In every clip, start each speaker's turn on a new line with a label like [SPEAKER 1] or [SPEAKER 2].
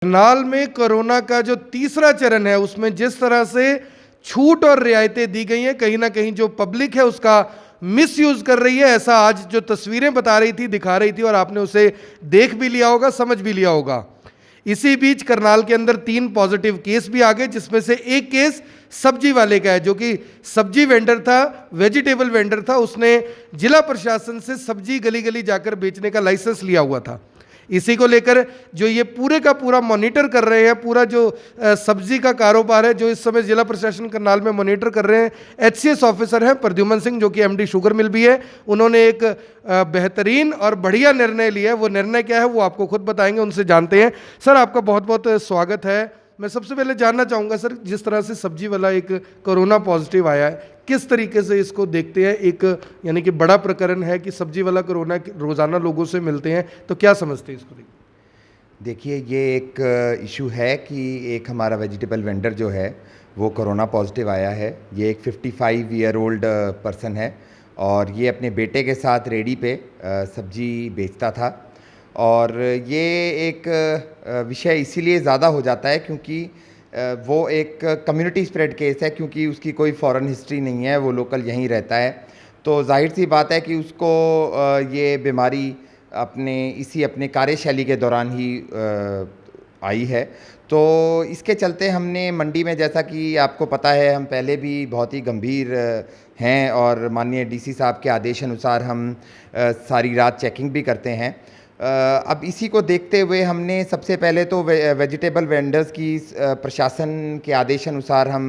[SPEAKER 1] करनाल में कोरोना का जो तीसरा चरण है उसमें जिस तरह से छूट और रियायतें दी गई हैं, कहीं ना कहीं जो पब्लिक है उसका मिसयूज कर रही है। ऐसा आज जो तस्वीरें बता रही थी, दिखा रही थी, और आपने उसे देख भी लिया होगा, समझ भी लिया होगा। इसी बीच करनाल के अंदर 3 पॉजिटिव केस भी आ गए, जिसमें से एक केस सब्जी वाले का है, जो कि सब्जी वेंडर था, वेजिटेबल वेंडर था। उसने जिला प्रशासन से सब्जी गली गली जाकर बेचने का लाइसेंस लिया हुआ था। इसी को लेकर जो ये पूरे का पूरा मॉनिटर कर रहे हैं, पूरा जो सब्जी का कारोबार है, जो इस समय जिला प्रशासन करनाल में मॉनिटर कर रहे हैं, एचसीएस ऑफिसर हैं प्रद्युमन सिंह, जो कि एमडी शुगर मिल भी है। उन्होंने एक बेहतरीन और बढ़िया निर्णय लिया है। वो निर्णय क्या है वो आपको खुद बताएंगे, उनसे जानते हैं। सर, आपका बहुत बहुत स्वागत है। मैं सबसे पहले जानना चाहूँगा सर, जिस तरह से सब्जी वाला एक कोरोना पॉजिटिव आया है, किस तरीके से इसको देखते हैं? एक यानी कि बड़ा प्रकरण है कि सब्जी वाला कोरोना रोज़ाना लोगों से मिलते हैं, तो क्या समझते हैं इसको?
[SPEAKER 2] देखिए, ये एक इशू है कि एक हमारा वेजिटेबल वेंडर जो है वो कोरोना पॉजिटिव आया है। ये एक 55 ईयर ओल्ड पर्सन है और ये अपने बेटे के साथ रेडी पे सब्जी बेचता था। और ये एक विषय इसीलिए ज़्यादा हो जाता है क्योंकि वो एक कम्युनिटी स्प्रेड केस है, क्योंकि उसकी कोई फॉरेन हिस्ट्री नहीं है, वो लोकल यहीं रहता है। तो जाहिर सी बात है कि उसको ये बीमारी अपने कार्यशैली के दौरान ही आई है। तो इसके चलते हमने मंडी में, जैसा कि आपको पता है, हम पहले भी बहुत ही गंभीर हैं और माननीय डीसी साहब के आदेश अनुसार हम सारी रात चेकिंग भी करते हैं। अब इसी को देखते हुए हमने सबसे पहले तो वेजिटेबल वेंडर्स की प्रशासन के आदेश अनुसार हम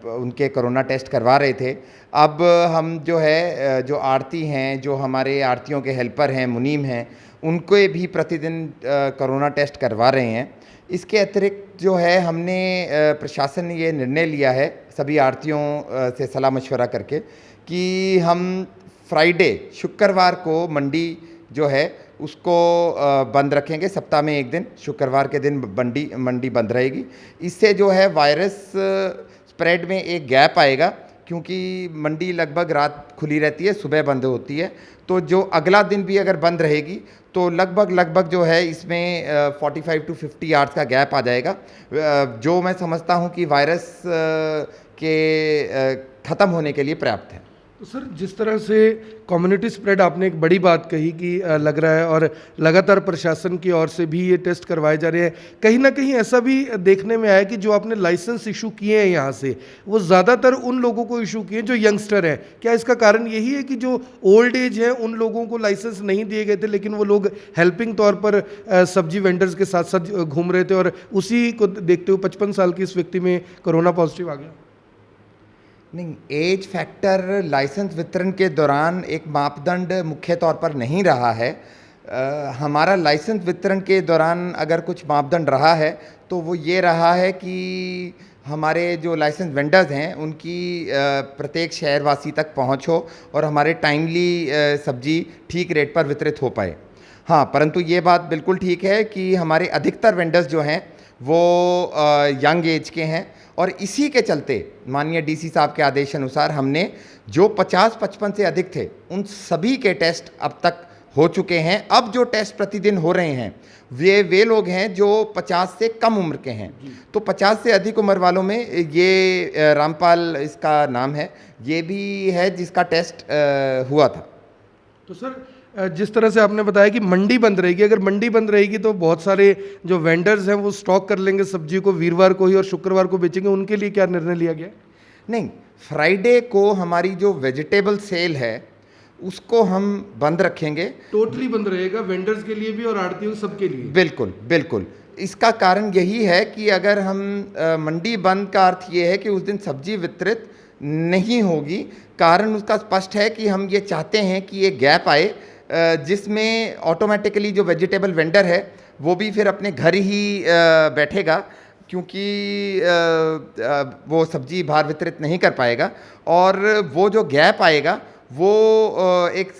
[SPEAKER 2] उनके कोरोना टेस्ट करवा रहे थे। अब हम जो है जो आड़ती हैं, जो हमारे आड़तियों के हेल्पर हैं, मुनीम हैं, उनको भी प्रतिदिन कोरोना टेस्ट करवा रहे हैं। इसके अतिरिक्त जो है हमने प्रशासन ने ये निर्णय लिया है सभी आड़तियों से सलाह मशवरा करके कि हम फ्राइडे, शुक्रवार को मंडी जो है उसको बंद रखेंगे। सप्ताह में एक दिन, शुक्रवार के दिन मंडी बंद रहेगी। इससे जो है वायरस स्प्रेड में एक गैप आएगा, क्योंकि मंडी लगभग रात खुली रहती है, सुबह बंद होती है। तो जो अगला दिन भी अगर बंद रहेगी तो लगभग जो है इसमें 45 to 50 आवर्स का गैप आ जाएगा, जो मैं समझता हूं कि वायरस के ख़त्म होने के लिए पर्याप्त है।
[SPEAKER 1] तो सर, जिस तरह से कम्युनिटी स्प्रेड, आपने एक बड़ी बात कही कि लग रहा है, और लगातार प्रशासन की ओर से भी ये टेस्ट करवाए जा रहे हैं। कहीं ना कहीं ऐसा भी देखने में आया कि जो आपने लाइसेंस इशू किए हैं यहाँ से, वो ज़्यादातर उन लोगों को इशू किए जो यंगस्टर हैं। क्या इसका कारण यही है कि जो ओल्ड एज है उन लोगों को लाइसेंस नहीं दिए गए थे, लेकिन वो लोग हेल्पिंग तौर पर सब्जी वेंडर्स के साथ साथ घूम रहे थे, और उसी को देखते हुए 55 साल की इस व्यक्ति में कोरोना पॉजिटिव आ गया?
[SPEAKER 2] नहीं, एज फैक्टर लाइसेंस वितरण के दौरान एक मापदंड मुख्य तौर पर नहीं रहा है। हमारा लाइसेंस वितरण के दौरान अगर कुछ मापदंड रहा है तो वो ये रहा है कि हमारे जो लाइसेंस वेंडर्स हैं उनकी प्रत्येक शहरवासी तक पहुंच हो और हमारे टाइमली सब्जी ठीक रेट पर वितरित हो पाए। हाँ, परंतु ये बात बिल्कुल ठीक है कि हमारे अधिकतर वेंडर्स जो हैं वो यंग एज के हैं, और इसी के चलते माननीय डीसी साहब के आदेश अनुसार हमने जो 50-55 से अधिक थे उन सभी के टेस्ट अब तक हो चुके हैं। अब जो टेस्ट प्रतिदिन हो रहे हैं वे लोग हैं जो 50 से कम उम्र के हैं। तो 50 से अधिक उम्र वालों में ये रामपाल इसका नाम है, ये भी है जिसका टेस्ट हुआ था।
[SPEAKER 1] तो सर, जिस तरह से आपने बताया कि मंडी बंद रहेगी, अगर मंडी बंद रहेगी तो बहुत सारे जो वेंडर्स हैं वो स्टॉक कर लेंगे सब्जी को, वीरवार को ही और शुक्रवार को बेचेंगे। उनके लिए क्या निर्णय लिया गया?
[SPEAKER 2] नहीं, फ्राइडे को हमारी जो वेजिटेबल सेल है उसको हम बंद रखेंगे।
[SPEAKER 1] टोटली बंद रहेगा, वेंडर्स के लिए भी और आड़तियों सबके लिए?
[SPEAKER 2] बिल्कुल बिल्कुल। इसका कारण यही है कि अगर हम मंडी बंद का अर्थ ये है कि उस दिन सब्जी वितरित नहीं होगी। कारण उसका स्पष्ट है कि हम ये चाहते हैं कि ये गैप आए, जिसमें ऑटोमेटिकली जो वेजिटेबल वेंडर है वो भी फिर अपने घर ही बैठेगा, क्योंकि वो सब्जी बाहर वितरित नहीं कर पाएगा। और वो जो गैप आएगा वो एक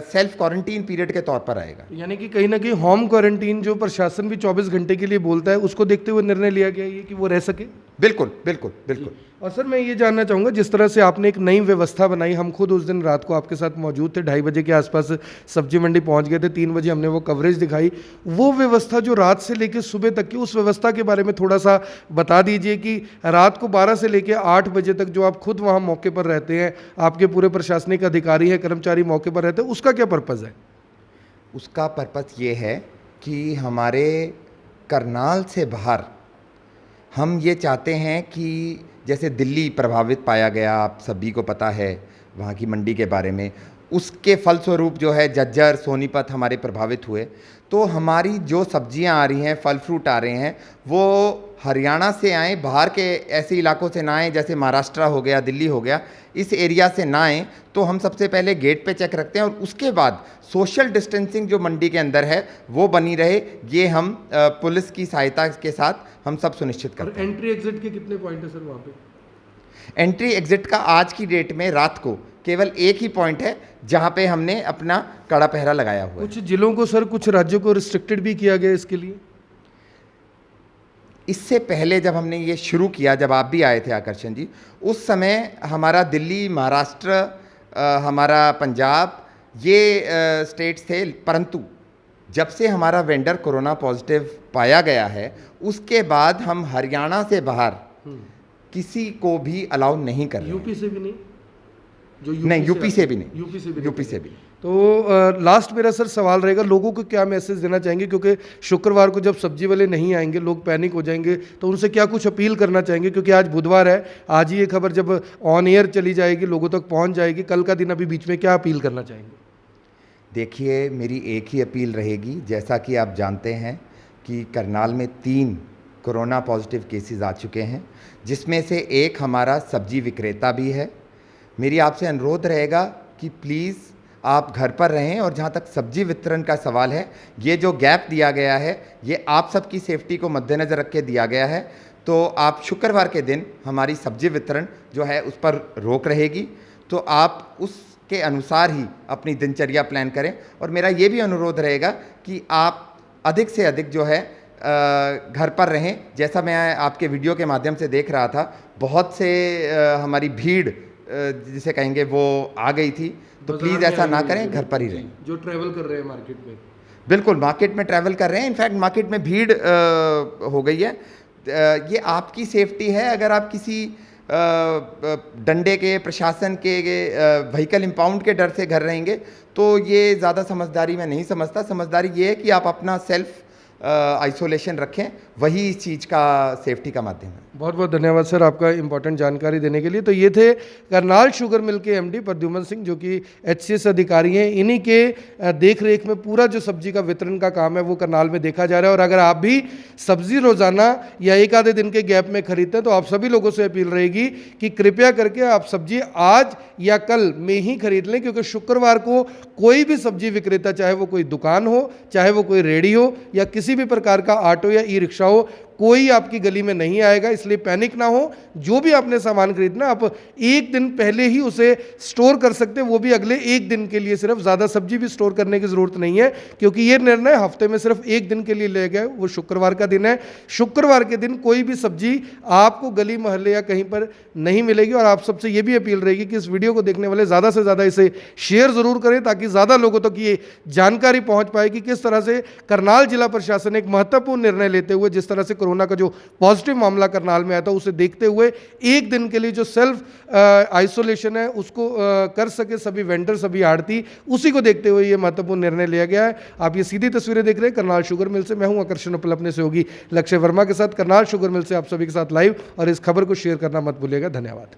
[SPEAKER 2] सेल्फ क्वारंटीन पीरियड के तौर पर आएगा।
[SPEAKER 1] यानी कि कहीं ना कहीं होम क्वारंटीन जो प्रशासन भी 24 घंटे के लिए बोलता है, उसको देखते हुए निर्णय लिया गया ये कि वो रह सके।
[SPEAKER 2] बिल्कुल बिल्कुल बिल्कुल।
[SPEAKER 1] और सर मैं ये जानना चाहूँगा, जिस तरह से आपने एक नई व्यवस्था बनाई, हम खुद उस दिन रात को आपके साथ मौजूद थे, 2:30 के आसपास सब्जी मंडी पहुंच गए थे, 3 बजे हमने वो कवरेज दिखाई। वो व्यवस्था जो रात से लेकर सुबह तक की, उस व्यवस्था के बारे में थोड़ा सा बता दीजिए कि रात को 12 से लेकर 8 बजे तक जो आप खुद वहाँ मौके पर रहते हैं, आपके पूरे प्रशासनिक अधिकारी हैं, कर्मचारी मौके पर रहते हैं, उसका क्या पर्पज़ है?
[SPEAKER 2] उसका पर्पस ये है कि हमारे करनाल से बाहर हम ये चाहते हैं कि जैसे दिल्ली प्रभावित पाया गया, आप सभी को पता है वहाँ की मंडी के बारे में, उसके फलस्वरूप जो है झज्जर सोनीपत हमारे प्रभावित हुए। तो हमारी जो सब्जियां आ रही हैं, फल फ्रूट आ रहे हैं, वो हरियाणा से आएँ, बाहर के ऐसे इलाकों से ना आएँ, जैसे महाराष्ट्र हो गया, दिल्ली हो गया, इस एरिया से ना आएँ। तो हम सबसे पहले गेट पे चेक रखते हैं और उसके बाद सोशल डिस्टेंसिंग जो मंडी के अंदर है वो बनी रहे, ये हम पुलिस की सहायता के साथ हम सब सुनिश्चित करते हैं।
[SPEAKER 1] एंट्री एग्जिट के कितने पॉइंट है सर वहाँ पे?
[SPEAKER 2] एंट्री एग्जिट का आज की डेट में रात को केवल एक ही पॉइंट है जहाँ पे हमने अपना कड़ा पहरा लगाया हुआ है।
[SPEAKER 1] कुछ जिलों को सर, कुछ राज्यों को रिस्ट्रिक्टेड भी किया गया इसके लिए?
[SPEAKER 2] इससे पहले जब हमने ये शुरू किया, जब आप भी आए थे आकर्षण जी, उस समय हमारा दिल्ली, महाराष्ट्र, हमारा पंजाब, ये स्टेट्स थे। परंतु जब से हमारा वेंडर कोरोना पॉजिटिव पाया गया है, उसके बाद हम हरियाणा से बाहर किसी को भी अलाउ नहीं कर रहे।
[SPEAKER 1] यूपी से भी नहीं? जो
[SPEAKER 2] नहीं, यूपी से भी नहीं,
[SPEAKER 1] यूपी से भी
[SPEAKER 2] यूपी से भी।
[SPEAKER 1] तो लास्ट मेरा सर सवाल रहेगा, लोगों को क्या मैसेज देना चाहेंगे, क्योंकि शुक्रवार को जब सब्जी वाले नहीं आएंगे, लोग पैनिक हो जाएंगे, तो उनसे क्या कुछ अपील करना चाहेंगे? क्योंकि आज बुधवार है, आज ही ये खबर जब ऑन एयर चली जाएगी, लोगों तक पहुंच जाएगी, कल का दिन अभी बीच में, क्या अपील करना चाहेंगे?
[SPEAKER 2] देखिए, मेरी एक ही अपील रहेगी, जैसा कि आप जानते हैं कि करनाल में 3 कोरोना पॉजिटिव केसेस आ चुके हैं, जिसमें से एक हमारा सब्जी विक्रेता भी है। मेरी आपसे अनुरोध रहेगा कि प्लीज़ आप घर पर रहें, और जहाँ तक सब्जी वितरण का सवाल है, ये जो गैप दिया गया है, ये आप सबकी सेफ्टी को मद्देनज़र रख के दिया गया है। तो आप शुक्रवार के दिन हमारी सब्जी वितरण जो है उस पर रोक रहेगी, तो आप उसके अनुसार ही अपनी दिनचर्या प्लान करें। और मेरा ये भी अनुरोध रहेगा कि आप अधिक से अधिक जो है घर पर रहें। जैसा मैं आपके वीडियो के माध्यम से देख रहा था, बहुत से हमारी भीड़ जिसे कहेंगे वो आ गई थी, तो प्लीज़ ऐसा ना करें, घर पर ही रहें।
[SPEAKER 1] जो ट्रैवल कर रहे हैं मार्केट में,
[SPEAKER 2] बिल्कुल मार्केट में ट्रैवल कर रहे हैं, इनफैक्ट मार्केट में भीड़ हो गई है। ये आपकी सेफ्टी है। अगर आप किसी डंडे के, प्रशासन के, व्हीकल इंपाउंड के डर से घर रहेंगे, तो ये ज़्यादा समझदारी मैं नहीं समझता। समझदारी ये है कि आप अपना सेल्फ आइसोलेशन रखें, वही इस चीज़ का सेफ्टी का माध्यम है।
[SPEAKER 1] बहुत बहुत धन्यवाद सर आपका इंपॉर्टेंट जानकारी देने के लिए। तो ये थे करनाल शुगर मिल के एमडी प्रद्युमन सिंह, जो कि एचसीएस अधिकारी हैं। इन्हीं के देख रेख में पूरा जो सब्जी का वितरण का काम है वो करनाल में देखा जा रहा है। और अगर आप भी सब्जी रोजाना या एक आधे दिन के गैप में खरीदते हैं, तो आप सभी लोगों से अपील रहेगी कि कृपया करके आप सब्जी आज या कल में ही खरीद लें, क्योंकि शुक्रवार को कोई भी सब्जी विक्रेता, चाहे वो कोई दुकान हो, चाहे वो कोई रेडी हो, या किसी भी प्रकार का ऑटो या ई रिक्शा हो, कोई आपकी गली में नहीं आएगा। इसलिए पैनिक ना हो। जो भी आपने सामान खरीदना, आप एक दिन पहले ही उसे स्टोर कर सकते हैं, वो भी अगले एक दिन के लिए। सिर्फ ज़्यादा सब्जी भी स्टोर करने की ज़रूरत नहीं है, क्योंकि ये निर्णय हफ्ते में सिर्फ एक दिन के लिए लिया गया है, वो शुक्रवार का दिन है। शुक्रवार के दिन कोई भी सब्जी आपको गली मोहल्ले या कहीं पर नहीं मिलेगी। और आप सबसे ये भी अपील रहेगी कि इस वीडियो को देखने वाले ज़्यादा से ज़्यादा इसे शेयर ज़रूर करें, ताकि ज़्यादा लोगों तक ये जानकारी पहुँच पाए कि किस तरह से करनाल जिला प्रशासन एक महत्वपूर्ण निर्णय लेते हुए, जिस तरह से कोरोना का जो पॉजिटिव मामला करनाल में आया था, उसे देखते हुए एक दिन के लिए जो सेल्फ आइसोलेशन है उसको कर सके सभी वेंडर, सभी आड़ती, उसी को देखते हुए ये महत्वपूर्ण निर्णय लिया गया है। आप ये सीधी तस्वीरें देख रहे हैं करनाल शुगर मिल से। मैं हूं आकर्षण उपल, अपने सहयोगी लक्ष्य वर्मा के साथ करनाल शुगर मिल से आप सभी के साथ लाइव। और इस खबर को शेयर करना मत भूलिएगा। धन्यवाद।